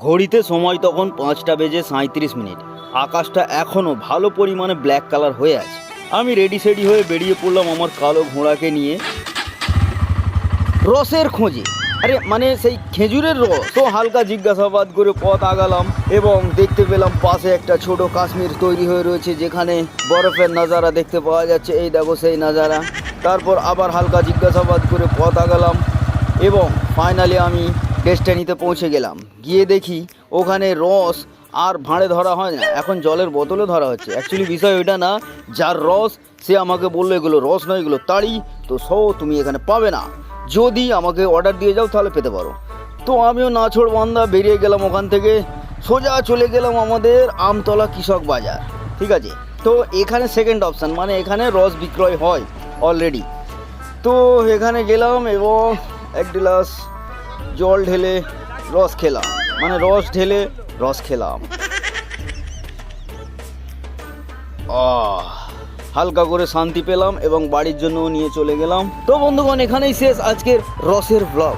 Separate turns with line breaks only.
ঘড়িতে সময় তখন 5:37। আকাশটা এখনও ভালো পরিমাণে ব্ল্যাক কালার হয়ে আছে। আমি রেডি সেডি হয়ে বেরিয়ে পড়লাম আমার কালো ঘোড়াকে নিয়ে রসের খোঁজে। আরে মানে সেই খেজুরের রস। তো হালকা জিজ্ঞাসাবাদ করে পথ আগালাম এবং দেখতে পেলাম পাশে একটা ছোট কাশ্মীর তৈরি হয়ে রয়েছে, যেখানে বরফের নাজারা দেখতে পাওয়া যাচ্ছে। এই দেখো সেই নাজারা। তারপর আবার হালকা জিজ্ঞাসাবাদ করে পথ আগালাম এবং ফাইনালি আমি ডেস্টিনিতে পৌঁছে গেলাম। গিয়ে দেখি ওখানে রস আর ভাঁড়ে ধরা হয় না, এখন জলের বোতলে ধরা হচ্ছে। অ্যাকচুয়ালি বিষয় ওইটা না, যার রস সে আমাকে বললো এগুলো রস নয়, এগুলো তাড়ি, তো তুমি এখানে পাবে না, যদি আমাকে অর্ডার দিয়ে যাও তাহলে পেতে পারো। তো আমিও নাছোড় বান্দা বেরিয়ে গেলাম ওখান থেকে, সোজা চলে গেলাম আমাদের আমতলা কৃষক বাজার। ঠিক আছে, তো এখানে সেকেন্ড অপশান, মানে এখানে রস বিক্রয় হয় অলরেডি। তো এখানে গেলাম এবং এক গ্লাস জল ঢেলে রস খেলাম, মানে রস ঢেলে রস খেলাম। হালকা করে শান্তি পেলাম এবং বাড়ির জন্য নিয়ে চলে গেলাম। তো বন্ধুগণ, এখানেই শেষ আজকের রসের ব্লগ।